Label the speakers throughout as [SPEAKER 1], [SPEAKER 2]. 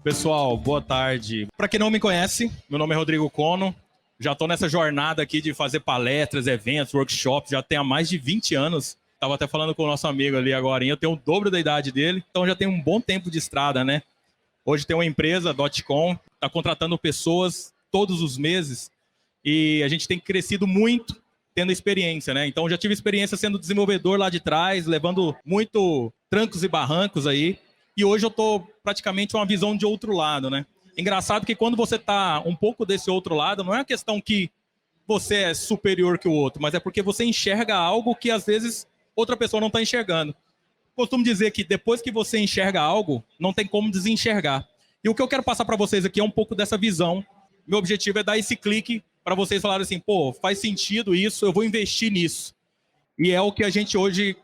[SPEAKER 1] Pessoal, boa tarde. Para quem não me conhece, meu nome é Rodrigo Cono. Já estou nessa jornada aqui de fazer palestras, eventos, workshops, já tenho há mais de 20 anos. Estava até falando com o nosso amigo ali agora, eu tenho o dobro da idade dele, então já tenho um bom tempo de estrada, né? Hoje tem uma empresa, .com, está contratando pessoas todos os meses e a gente tem crescido muito tendo experiência, né? Então já tive experiência sendo desenvolvedor lá de trás, levando muito trancos e barrancos aí. E hoje eu estou praticamente uma visão de outro lado, né? Engraçado que quando você está um pouco desse outro lado, não é uma questão que você é superior que o outro, mas é porque você enxerga algo que às vezes outra pessoa não está enxergando. Costumo dizer que depois que você enxerga algo, não tem como desenxergar. E o que eu quero passar para vocês aqui é um pouco dessa visão. Meu objetivo é dar esse clique para vocês falarem assim, pô, faz sentido isso, eu vou investir nisso. E é o que a gente hoje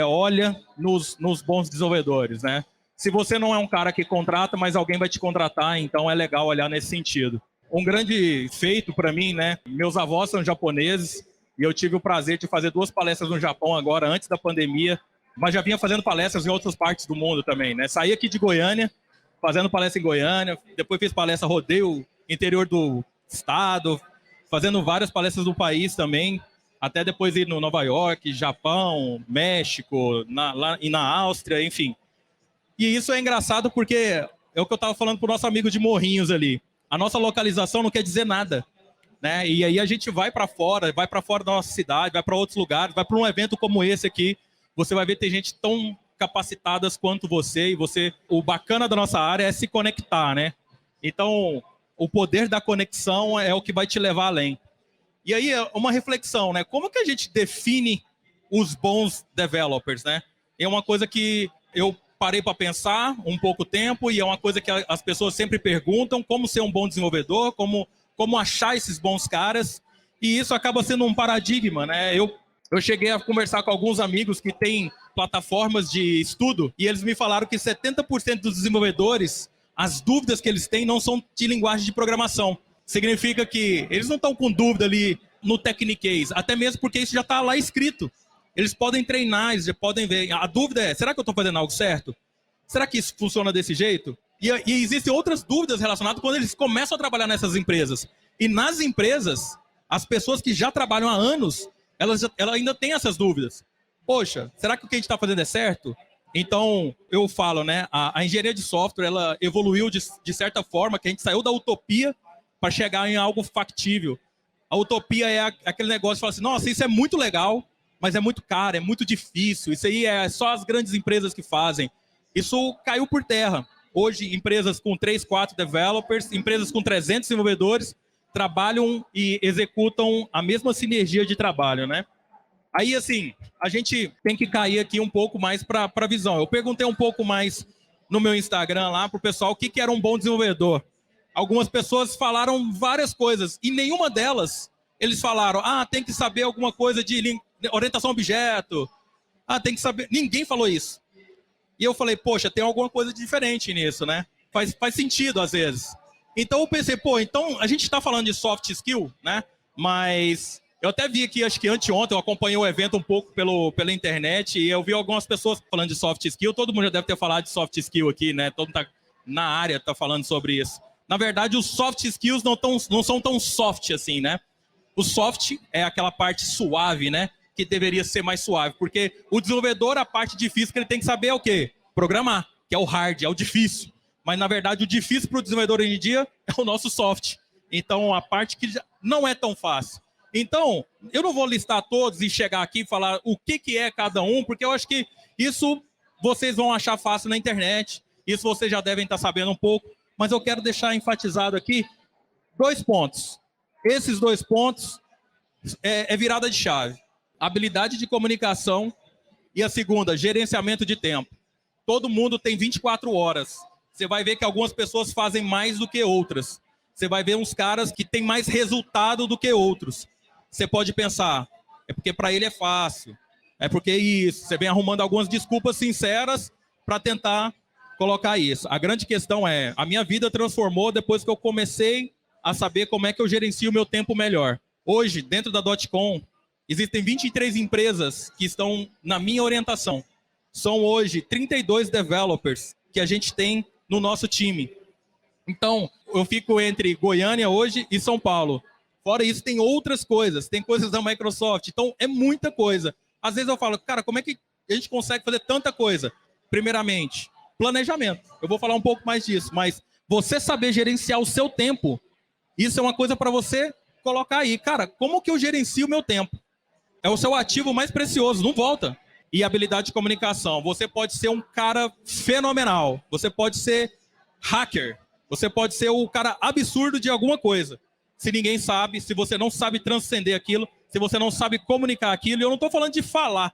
[SPEAKER 1] olha nos bons desenvolvedores, né? Se você não é um cara que contrata, mas alguém vai te contratar, então é legal olhar nesse sentido. Um grande feito para mim, né? Meus avós são japoneses e eu tive o prazer de fazer 2 palestras no Japão agora, antes da pandemia, mas já vinha fazendo palestras em outras partes do mundo também, né? Saí aqui de Goiânia, fazendo palestra em Goiânia, depois fiz palestra rodeio interior do estado, fazendo várias palestras do país também, até depois ir no Nova York, Japão, México, lá e na Áustria, enfim. E isso é engraçado porque é o que eu estava falando para o nosso amigo de Morrinhos ali. A nossa localização não quer dizer nada, né? E aí a gente vai para fora da nossa cidade, vai para outros lugares, vai para um evento como esse aqui, você vai ver que tem gente tão capacitadas quanto você, e você, o bacana da nossa área é se conectar, né? Então, o poder da conexão é o que vai te levar além. E aí, uma reflexão, né? Como que a gente define os bons developers, né? É uma coisa que eu parei para pensar um pouco tempo e é uma coisa que as pessoas sempre perguntam, como ser um bom desenvolvedor, como achar esses bons caras, e isso acaba sendo um paradigma, né? Eu cheguei a conversar com alguns amigos que têm plataformas de estudo e eles me falaram que 70% dos desenvolvedores, as dúvidas que eles têm não são de linguagem de programação. Significa que eles não estão com dúvida ali no Techniquez, até mesmo porque isso já está lá escrito. Eles podem treinar, eles já podem ver. A dúvida é, será que eu estou fazendo algo certo? Será que isso funciona desse jeito? E existem outras dúvidas relacionadas quando eles começam a trabalhar nessas empresas. E nas empresas, as pessoas que já trabalham há anos, elas ainda têm essas dúvidas. Poxa, será que o que a gente está fazendo é certo? Então, eu falo, né? A engenharia de software, ela evoluiu de certa forma, que a gente saiu da utopia para chegar em algo factível. A utopia é aquele negócio de falar assim, nossa, isso é muito legal, mas é muito caro, é muito difícil. Isso aí é só as grandes empresas que fazem. Isso caiu por terra. Hoje, empresas com 3, 4 developers, empresas com 300 desenvolvedores, trabalham e executam a mesma sinergia de trabalho, né? Aí, assim, a gente tem que cair aqui um pouco mais para a visão. Eu perguntei um pouco mais no meu Instagram lá para o pessoal o que era um bom desenvolvedor. Algumas pessoas falaram várias coisas e nenhuma delas eles falaram, tem que saber alguma coisa de orientação a objeto, tem que saber... Ninguém falou isso. E eu falei, poxa, tem alguma coisa diferente nisso, né? Faz sentido às vezes. Então eu pensei, então a gente está falando de soft skill, né? Mas eu até vi aqui, acho que anteontem, eu acompanhei o evento um pouco pela internet e eu vi algumas pessoas falando de soft skill. Todo mundo já deve ter falado de soft skill aqui, né? Todo mundo tá na área tá falando sobre isso. Na verdade, os soft skills não são tão soft assim, né? O soft é aquela parte suave, né? Que deveria ser mais suave. Porque o desenvolvedor, a parte difícil que ele tem que saber é o quê? Programar, que é o hard, é o difícil. Mas, na verdade, o difícil para o desenvolvedor hoje em dia é o nosso soft. Então, a parte que não é tão fácil. Então, eu não vou listar todos e chegar aqui e falar o que é cada um, porque eu acho que isso vocês vão achar fácil na internet. Isso vocês já devem estar sabendo um pouco. Mas eu quero deixar enfatizado aqui 2 pontos. Esses 2 pontos é virada de chave. Habilidade de comunicação e a segunda, gerenciamento de tempo. Todo mundo tem 24 horas. Você vai ver que algumas pessoas fazem mais do que outras. Você vai ver uns caras que têm mais resultado do que outros. Você pode pensar, é porque para ele é fácil. É porque isso. Você vem arrumando algumas desculpas sinceras para tentar colocar isso. A grande questão é, a minha vida transformou depois que eu comecei a saber como é que eu gerencio o meu tempo melhor. Hoje, dentro da .com, existem 23 empresas que estão na minha orientação. São hoje 32 developers que a gente tem no nosso time. Então, eu fico entre Goiânia hoje e São Paulo. Fora isso, tem outras coisas. Tem coisas da Microsoft. Então, é muita coisa. Às vezes eu falo, cara, como é que a gente consegue fazer tanta coisa? Primeiramente, planejamento. Eu vou falar um pouco mais disso, mas você saber gerenciar o seu tempo, isso é uma coisa para você colocar aí. Cara, como que eu gerencio o meu tempo? É o seu ativo mais precioso, não volta. E habilidade de comunicação. Você pode ser um cara fenomenal. Você pode ser hacker. Você pode ser o cara absurdo de alguma coisa. Se ninguém sabe, se você não sabe transcender aquilo, se você não sabe comunicar aquilo, e eu não estou falando de falar.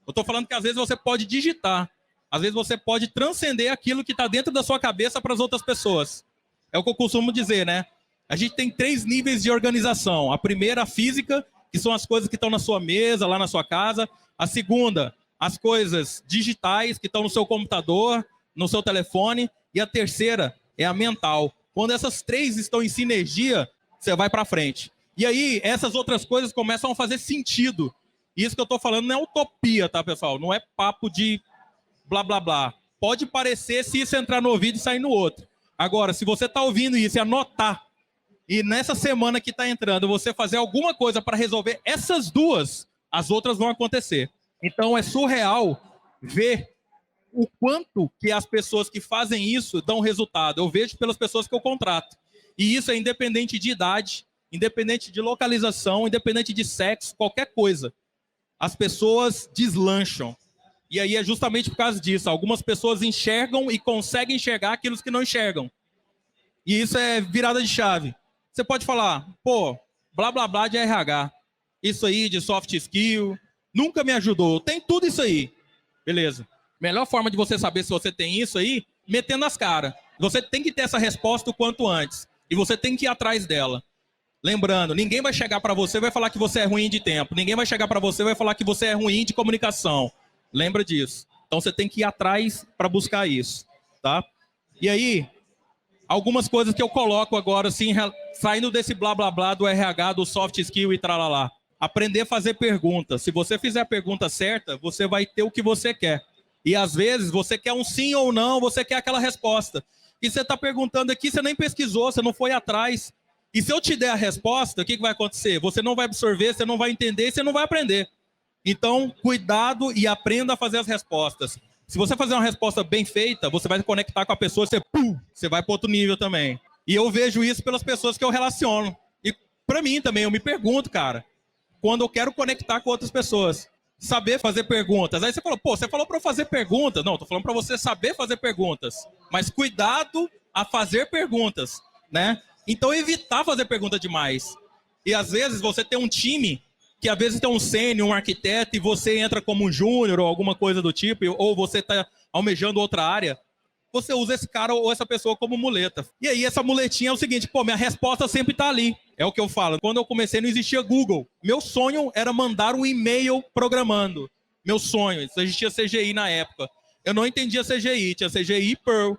[SPEAKER 1] Eu estou falando que às vezes você pode digitar. Às vezes você pode transcender aquilo que está dentro da sua cabeça para as outras pessoas. É o que eu costumo dizer, né? A gente tem 3 níveis de organização. A primeira, a física, que são as coisas que estão na sua mesa, lá na sua casa. A segunda, as coisas digitais, que estão no seu computador, no seu telefone. E a terceira é a mental. Quando essas 3 estão em sinergia, você vai para frente. E aí, essas outras coisas começam a fazer sentido. Isso que eu estou falando não é utopia, tá, pessoal? Não é papo de blá, blá, blá. Pode parecer se isso entrar no ouvido e sair no outro. Agora, se você está ouvindo isso e anotar, e nessa semana que está entrando, você fazer alguma coisa para resolver essas 2, as outras vão acontecer. Então, é surreal ver o quanto que as pessoas que fazem isso dão resultado. Eu vejo pelas pessoas que eu contrato. E isso é independente de idade, independente de localização, independente de sexo, qualquer coisa. As pessoas deslancham. E aí é justamente por causa disso. Algumas pessoas enxergam e conseguem enxergar aquilo que não enxergam. E isso é virada de chave. Você pode falar, pô, blá, blá, blá de RH. Isso aí de soft skill, nunca me ajudou. Tem tudo isso aí. Beleza. Melhor forma de você saber se você tem isso aí, metendo as caras. Você tem que ter essa resposta o quanto antes. E você tem que ir atrás dela. Lembrando, ninguém vai chegar para você e vai falar que você é ruim de tempo. Ninguém vai chegar para você e vai falar que você é ruim de comunicação. Lembra disso. Então você tem que ir atrás para buscar isso, tá? E aí, algumas coisas que eu coloco agora, assim, saindo desse blá blá blá do RH, do soft skill e tralalá. Aprender a fazer perguntas. Se você fizer a pergunta certa, você vai ter o que você quer. E às vezes você quer um sim ou não, você quer aquela resposta. E você está perguntando aqui, você nem pesquisou, você não foi atrás. E se eu te der a resposta, o que vai acontecer? Você não vai absorver, você não vai entender, você não vai aprender. Então, cuidado e aprenda a fazer as respostas. Se você fazer uma resposta bem feita, você vai se conectar com a pessoa, você vai para outro nível também. E eu vejo isso pelas pessoas que eu relaciono. E para mim também, eu me pergunto, cara, quando eu quero conectar com outras pessoas, saber fazer perguntas. Aí você falou, pô, você falou para eu fazer perguntas. Não, tô falando para você saber fazer perguntas. Mas cuidado a fazer perguntas, né? Então, evitar fazer pergunta demais. E às vezes você tem um time que às vezes tem um sênior, um arquiteto, e você entra como um júnior ou alguma coisa do tipo, ou você está almejando outra área, você usa esse cara ou essa pessoa como muleta. E aí essa muletinha é o seguinte, pô, minha resposta sempre está ali. É o que eu falo. Quando eu comecei não existia Google. Meu sonho era mandar um e-mail programando. Meu sonho. Isso existia CGI na época. Eu não entendia CGI, tinha CGI e Perl.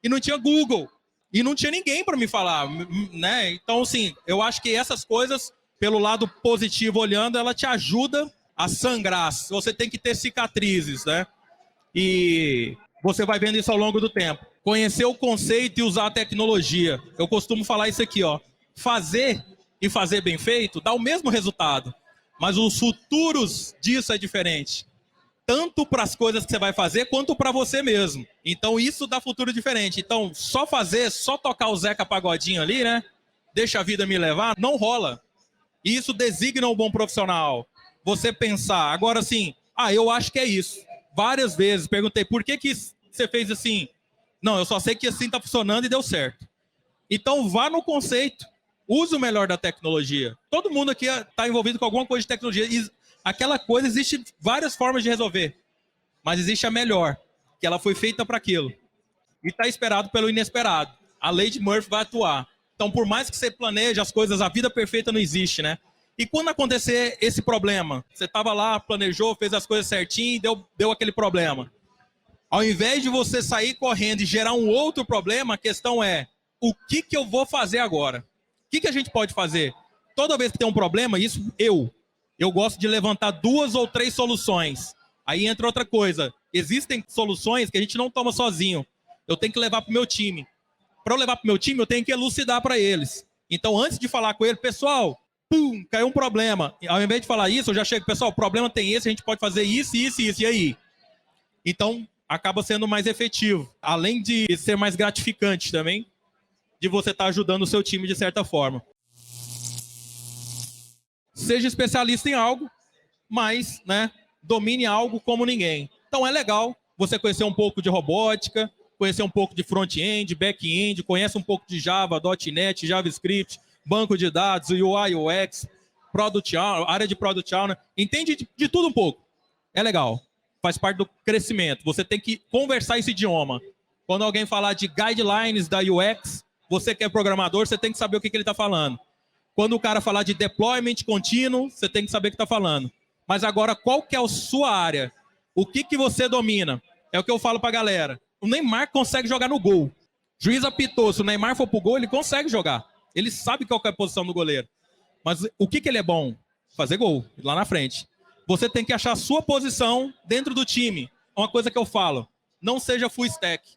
[SPEAKER 1] E não tinha Google. E não tinha ninguém para me falar, né? Então, assim, eu acho que essas coisas, pelo lado positivo olhando, ela te ajuda a sangrar. Você tem que ter cicatrizes, né? E você vai vendo isso ao longo do tempo. Conhecer o conceito e usar a tecnologia. Eu costumo falar isso aqui, ó. Fazer e fazer bem feito dá o mesmo resultado. Mas os futuros disso é diferente. Tanto para as coisas que você vai fazer, quanto para você mesmo. Então, isso dá futuro diferente. Então, só fazer, só tocar o Zeca Pagodinho ali, né? Deixa a vida me levar, não rola. E isso designa um bom profissional. Você pensar, agora assim, eu acho que é isso. Várias vezes perguntei, por que você fez assim? Não, eu só sei que assim está funcionando e deu certo. Então, vá no conceito. Use o melhor da tecnologia. Todo mundo aqui está envolvido com alguma coisa de tecnologia. E aquela coisa, existe várias formas de resolver. Mas existe a melhor, que ela foi feita para aquilo. E está esperado pelo inesperado. A lei de Murphy vai atuar. Então, por mais que você planeje as coisas, a vida perfeita não existe, né? E quando acontecer esse problema, você estava lá, planejou, fez as coisas certinho e deu aquele problema. Ao invés de você sair correndo e gerar um outro problema, a questão é, o que eu vou fazer agora? O que a gente pode fazer? Toda vez que tem um problema, isso eu gosto de levantar 2 ou 3 soluções. Aí entra outra coisa. Existem soluções que a gente não toma sozinho. Eu tenho que levar para o meu time. Para eu levar para o meu time, eu tenho que elucidar para eles. Então, antes de falar com ele, pessoal, pum, caiu um problema. Ao invés de falar isso, eu já chego, pessoal, o problema tem esse, a gente pode fazer isso, isso e isso, e aí? Então, acaba sendo mais efetivo. Além de ser mais gratificante também, de você estar ajudando o seu time de certa forma. Seja especialista em algo, mas, né, domine algo como ninguém. Então é legal você conhecer um pouco de robótica, conhecer um pouco de front-end, back-end, conhece um pouco de Java, .NET, JavaScript, banco de dados, UI, UX, Product Owner, área de Product Owner. Entende de tudo um pouco. É legal. Faz parte do crescimento. Você tem que conversar esse idioma. Quando alguém falar de guidelines da UX, você que é programador, você tem que saber o que ele está falando. Quando o cara falar de deployment contínuo, você tem que saber o que está falando. Mas agora, qual que é a sua área? O que você domina? É o que eu falo para a galera. O Neymar consegue jogar no gol. Juiz apitou, se o Neymar for pro gol, ele consegue jogar. Ele sabe qual que é a posição do goleiro. Mas o que ele é bom? Fazer gol, lá na frente. Você tem que achar a sua posição dentro do time. Uma coisa que eu falo, não seja full stack.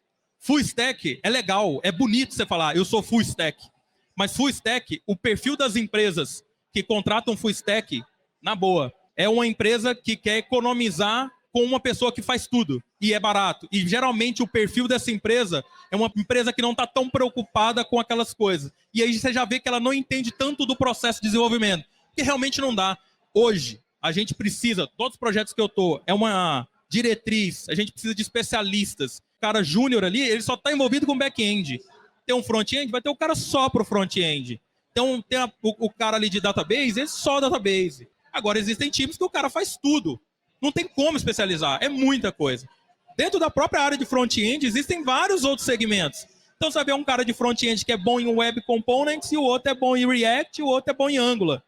[SPEAKER 1] Full stack é legal, é bonito você falar, eu sou full stack. Mas full stack, o perfil das empresas que contratam full stack, na boa, é uma empresa que quer economizar com uma pessoa que faz tudo e é barato. E geralmente o perfil dessa empresa é uma empresa que não está tão preocupada com aquelas coisas. E aí você já vê que ela não entende tanto do processo de desenvolvimento. Que realmente não dá. Hoje, a gente precisa, todos os projetos que eu estou, é uma diretriz, a gente precisa de especialistas. O cara júnior ali, ele só está envolvido com back-end. Tem um front-end, vai ter o cara só para o front-end. Então, tem o cara ali de database, ele só database. Agora, existem times que o cara faz tudo. Não tem como especializar, é muita coisa. Dentro da própria área de front-end, existem vários outros segmentos. Então, você vai ver um cara de front-end que é bom em Web Components, e o outro é bom em React, e o outro é bom em Angular.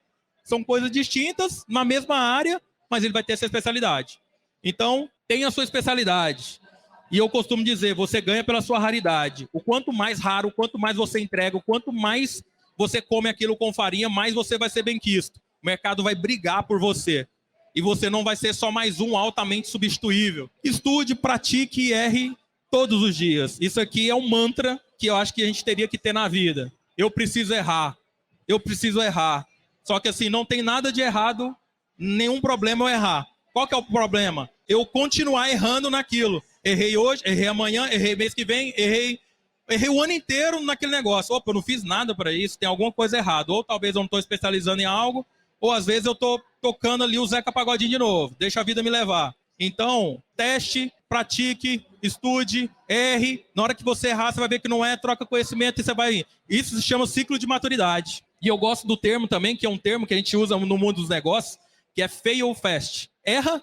[SPEAKER 1] São coisas distintas, na mesma área, mas ele vai ter essa especialidade. Então, tenha a sua especialidade. E eu costumo dizer, você ganha pela sua raridade. O quanto mais raro, o quanto mais você entrega, o quanto mais você come aquilo com farinha, mais você vai ser benquisto. O mercado vai brigar por você. E você não vai ser só mais um altamente substituível. Estude, pratique e erre todos os dias. Isso aqui é um mantra que eu acho que a gente teria que ter na vida. Eu preciso errar. Eu preciso errar. Só que assim, não tem nada de errado, nenhum problema eu errar. Qual que é o problema? Eu continuar errando naquilo. Errei hoje, errei amanhã, errei mês que vem, errei o ano inteiro naquele negócio. Opa, eu não fiz nada para isso, tem alguma coisa errada. Ou talvez eu não estou especializando em algo, ou às vezes eu estou tocando ali o Zeca Pagodinho de novo. Deixa a vida me levar. Então, teste, pratique, estude, erre. Na hora que você errar, você vai ver que não é, troca conhecimento e você vai... Isso se chama ciclo de maturidade. E eu gosto do termo também, que é um termo que a gente usa no mundo dos negócios, que é fail fast. Erra,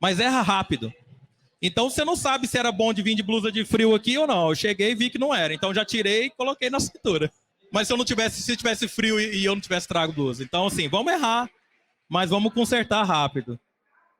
[SPEAKER 1] mas erra rápido. Então, você não sabe se era bom de vir de blusa de frio aqui ou não. Eu cheguei e vi que não era. Então, já tirei e coloquei na cintura. Mas se tivesse frio e eu não tivesse trago blusa. Então, assim, vamos errar, mas vamos consertar rápido.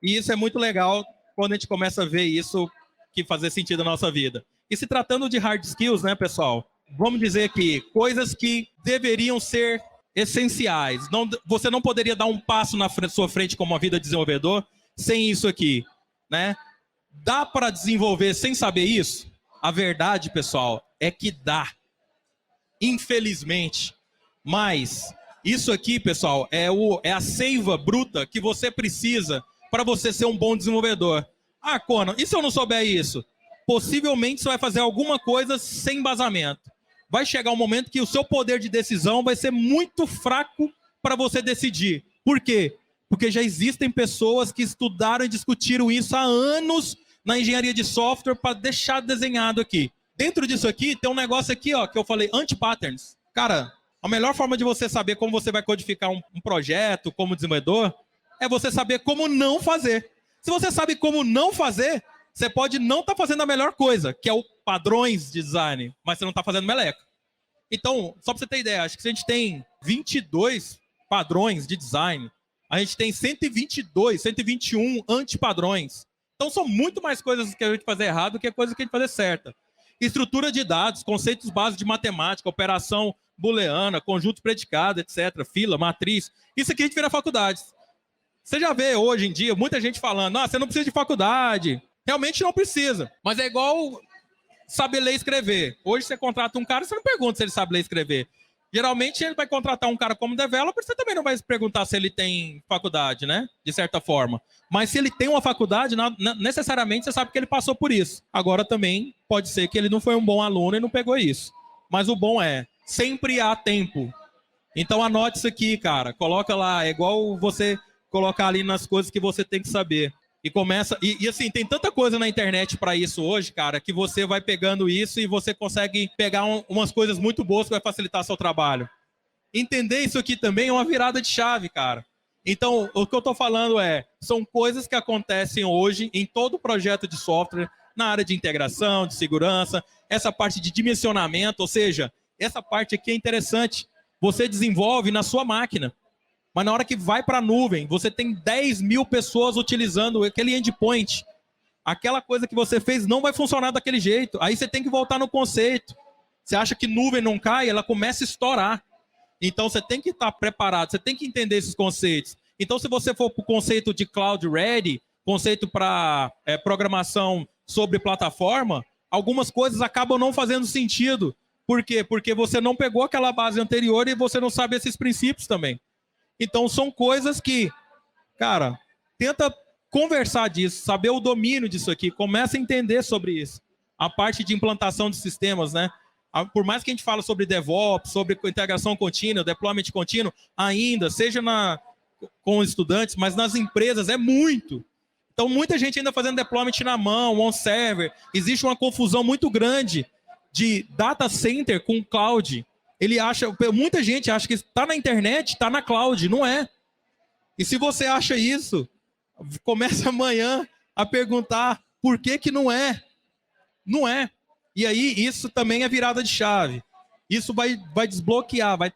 [SPEAKER 1] E isso é muito legal quando a gente começa a ver isso que fazer sentido na nossa vida. E se tratando de hard skills, né, pessoal? Vamos dizer aqui, coisas que deveriam ser essenciais. Você não poderia dar um passo na sua frente como uma vida de desenvolvedor sem isso aqui, né? Dá para desenvolver sem saber isso? A verdade, pessoal, é que dá. Infelizmente. Mas isso aqui, pessoal, é a seiva bruta que você precisa para você ser um bom desenvolvedor. Ah, Conan, e se eu não souber isso? Possivelmente você vai fazer alguma coisa sem embasamento. Vai chegar um momento que o seu poder de decisão vai ser muito fraco para você decidir. Por quê? Porque já existem pessoas que estudaram e discutiram isso há anos na engenharia de software para deixar desenhado aqui. Dentro disso aqui, tem um negócio aqui, ó, que eu falei, anti-patterns. Cara, a melhor forma de você saber como você vai codificar um projeto como desenvolvedor é você saber como não fazer. Se você sabe como não fazer, você pode não estar fazendo a melhor coisa, que é o padrões de design, mas você não está fazendo meleca. Então, só para você ter ideia, acho que se a gente tem 22 padrões de design, a gente tem 122, 121 antipadrões. Então, são muito mais coisas que a gente fazer errado do que coisas que a gente fazer certa. Estrutura de dados, conceitos básicos de matemática, operação booleana, conjunto predicado, etc., fila, matriz. Isso aqui a gente vê na faculdade. Você já vê hoje em dia muita gente falando, você não precisa de faculdade. Realmente não precisa. Mas é igual saber ler e escrever. Hoje você contrata um cara, você não pergunta se ele sabe ler e escrever. Geralmente ele vai contratar um cara como developer, você também não vai perguntar se ele tem faculdade, né? De certa forma. Mas se ele tem uma faculdade, necessariamente você sabe que ele passou por isso. Agora também pode ser que ele não foi um bom aluno e não pegou isso. Mas o bom é, sempre há tempo. Então anote isso aqui, cara. Coloca lá, é igual você colocar ali nas coisas que você tem que saber. E começa. E assim, tem tanta coisa na internet para isso hoje, cara, que você vai pegando isso e você consegue pegar umas coisas muito boas que vai facilitar seu trabalho. Entender isso aqui também é uma virada de chave, cara. Então, o que eu tô falando são coisas que acontecem hoje em todo projeto de software, na área de integração, de segurança, essa parte de dimensionamento, ou seja, essa parte aqui é interessante. Você desenvolve na sua máquina. Mas na hora que vai para a nuvem, você tem 10 mil pessoas utilizando aquele endpoint. Aquela coisa que você fez não vai funcionar daquele jeito. Aí você tem que voltar no conceito. Você acha que nuvem não cai, ela começa a estourar. Então você tem que estar preparado, você tem que entender esses conceitos. Então se você for para o conceito de Cloud Ready, conceito para programação sobre plataforma, algumas coisas acabam não fazendo sentido. Por quê? Porque você não pegou aquela base anterior e você não sabe esses princípios também. Então, são coisas que, cara, tenta conversar disso, saber o domínio disso aqui, começa a entender sobre isso. A parte de implantação de sistemas, né? Por mais que a gente fale sobre DevOps, sobre integração contínua, deployment contínuo, ainda, seja com estudantes, mas nas empresas é muito. Então, muita gente ainda fazendo deployment na mão, on-server. Existe uma confusão muito grande de data center com cloud. Muita gente acha que está na internet, está na cloud, não é. E se você acha isso, comece amanhã a perguntar por que não é. Não é. E aí isso também é virada de chave. Isso vai desbloquear, vai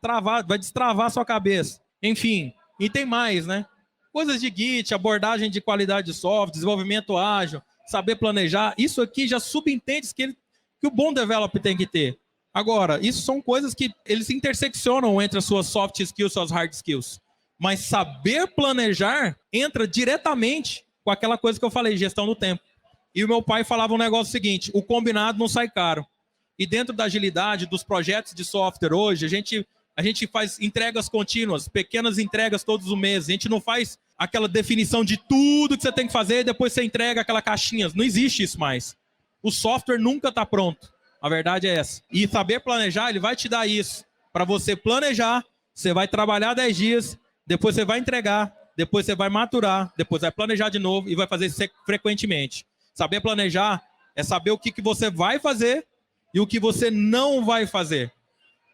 [SPEAKER 1] destravar a sua cabeça. Enfim, e tem mais, né? Coisas de Git, abordagem de qualidade de software, desenvolvimento ágil, saber planejar. Isso aqui já subentende que o bom developer tem que ter. Agora, isso são coisas que eles interseccionam entre as suas soft skills e suas hard skills. Mas saber planejar entra diretamente com aquela coisa que eu falei, gestão do tempo. E o meu pai falava um negócio seguinte, o combinado não sai caro. E dentro da agilidade, dos projetos de software hoje, a gente faz entregas contínuas, pequenas entregas todos os meses. A gente não faz aquela definição de tudo que você tem que fazer e depois você entrega aquela caixinha. Não existe isso mais. O software nunca está pronto. A verdade é essa. E saber planejar, ele vai te dar isso. Para você planejar, você vai trabalhar 10 dias, depois você vai entregar, depois você vai maturar, depois vai planejar de novo e vai fazer isso frequentemente. Saber planejar é saber o que você vai fazer e o que você não vai fazer.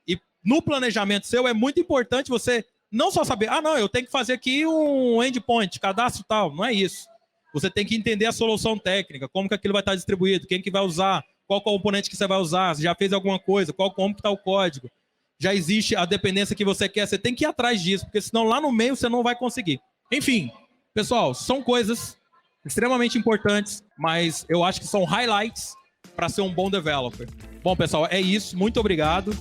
[SPEAKER 1] E no planejamento seu é muito importante você não só saber, não, eu tenho que fazer aqui um endpoint, cadastro tal. Não é isso. Você tem que entender a solução técnica, como que aquilo vai estar distribuído, quem que vai usar, qual componente que você vai usar, se já fez alguma coisa, como que está o código. Já existe a dependência que você quer, você tem que ir atrás disso, porque senão lá no meio você não vai conseguir. Enfim, pessoal, são coisas extremamente importantes, mas eu acho que são highlights para ser um bom developer. Bom, pessoal, é isso. Muito obrigado.